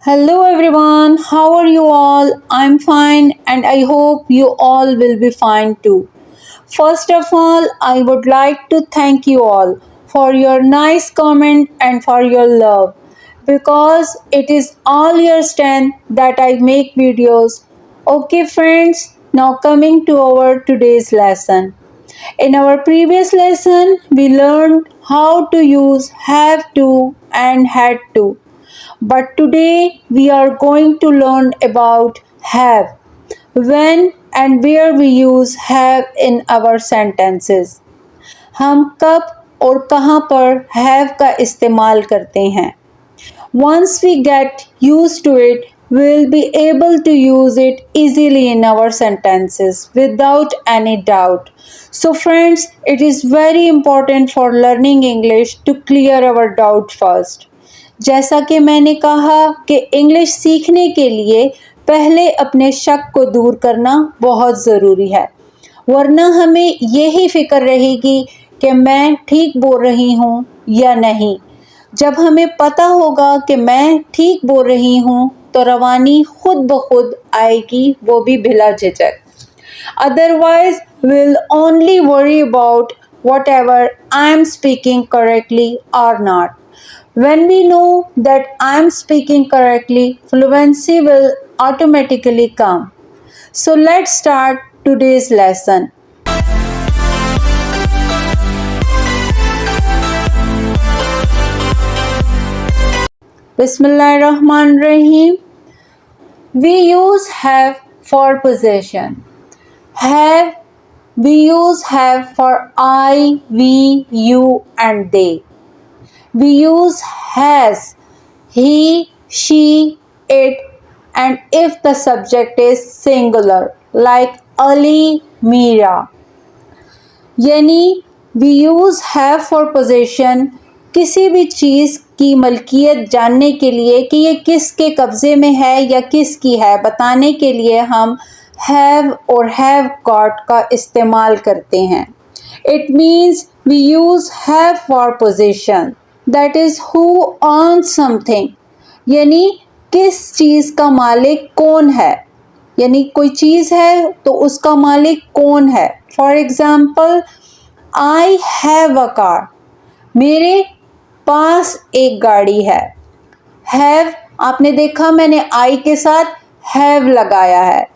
Hello everyone, how are you all? I'm fine and I hope you all will be fine too. First of all, I would like to thank you all for your nice comment and for your love because it is all your strength that I make videos. Okay friends, now coming to our today's lesson. In our previous lesson, we learned how to use have to and had to. But today we are going to learn about have, when and where we use have in our sentences. हम कब और कहाँ पर have का इस्तेमाल करते हैं. Once we get used to it, we will be able to use it easily in our sentences without any doubt. So, friends, it is very important for learning English to clear our doubt first. जैसा कि मैंने कहा कि English सीखने के लिए पहले अपने शक को दूर करना बहुत ज़रूरी है, वरना हमें यही फिक्र रहेगी कि मैं ठीक बोल रही हूँ या नहीं. जब हमें पता होगा कि मैं ठीक बोल रही हूँ तो रवानी खुद ब खुद आएगी, वो भी बिला झिझक. Otherwise, we'll only worry about whatever I'm speaking correctly or not. When we know that I'm speaking correctly, fluency will automatically come. So let's start today's lesson. Bismillahirrahmanirrahim. We use have for possession. Have, we use have for I, we, you and they. We use has, he, she, it, and if the subject is singular like Ali, Mira. यानी we use have for possession किसी भी चीज़ की मलकियत जानने के लिए कि ये किसके कब्ज़े में है या किसकी है बताने के लिए हम have और have got का इस्तेमाल करते हैं. It means we use have for possession, that is who owns something. यानी किस चीज़ का मालिक कौन है, यानी कोई चीज़ है तो उसका मालिक कौन है. For example, I have a car, मेरे पास एक गाड़ी है. हैव, आपने देखा मैंने आई के साथ हैव लगाया है.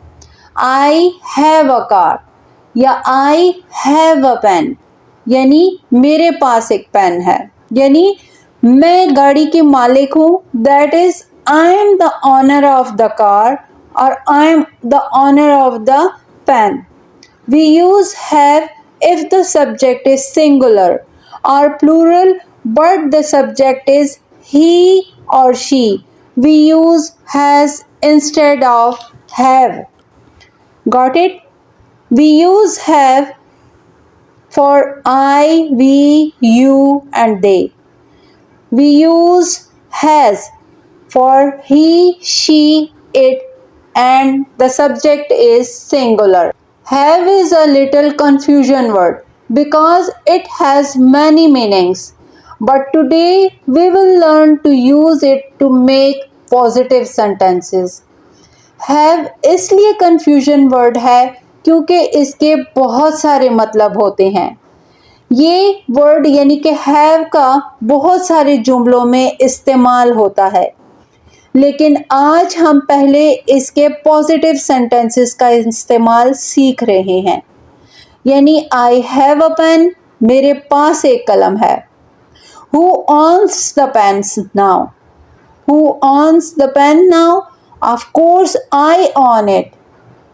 आई हैव अ कार या आई हैव अ पेन, यानी मेरे पास एक पेन है, यानी मैं गाड़ी की मालिक हूँ. That is I am the owner of the car or I am the owner of the pen. We use have if the subject is singular or plural but the subject is he or she. We use has instead of have. Got it? We use have for I, we, you and they. We use has for he, she, it, and the subject is singular. Have is a little confusion word because it has many meanings. But today we will learn to use it to make positive sentences. Have इसलिए confusion word है क्योंकि इसके बहुत सारे मतलब होते हैं. ये वर्ड यानी कि have का बहुत सारे जुमलों में इस्तेमाल होता है, लेकिन आज हम पहले इसके पॉजिटिव सेंटेंसेस का इस्तेमाल सीख रहे हैं. यानी आई हैव अ पेन, मेरे पास एक कलम है. Who owns the pens now, who owns the pen now, of course I own it,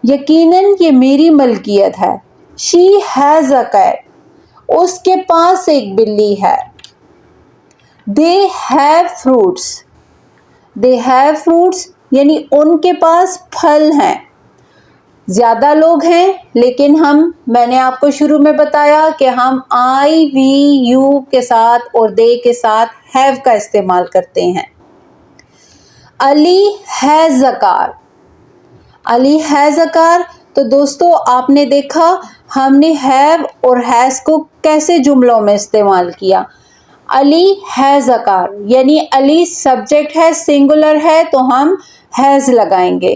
यकीनन ये मेरी मलकियत है. शी हैज अ कैट, उसके पास एक बिल्ली है. They have fruits, they have fruits यानी उनके पास फल हैं. ज़्यादा लोग हैं लेकिन मैंने आपको शुरू में बताया कि हम आई, वी, यू के साथ और दे के साथ हैव का इस्तेमाल करते हैं. Ali has a car, Ali has a car. तो दोस्तों आपने देखा हमने हैव और हैज़ को कैसे जुमलों में इस्तेमाल किया. अली हैज़ अ कार, यानी अली सब्जेक्ट है, सिंगुलर है तो हम हैज़ लगाएंगे।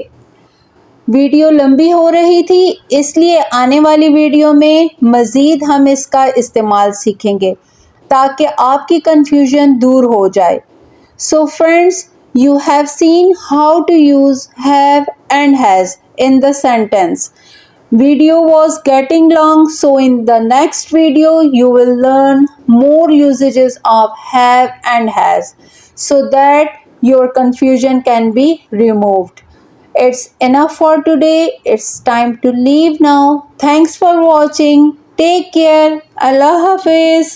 वीडियो लंबी हो रही थी, इसलिए आने वाली वीडियो में मज़ीद हम इसका इस्तेमाल सीखेंगे ताकि आपकी कन्फ्यूजन दूर हो जाए। So friends, you have seen how to use have and has in the sentence. Video was getting long, so in the next video you will learn more usages of have and has so that your confusion can be removed. It's enough for today. It's time to leave now. Thanks for watching. Take care. Allah Hafiz.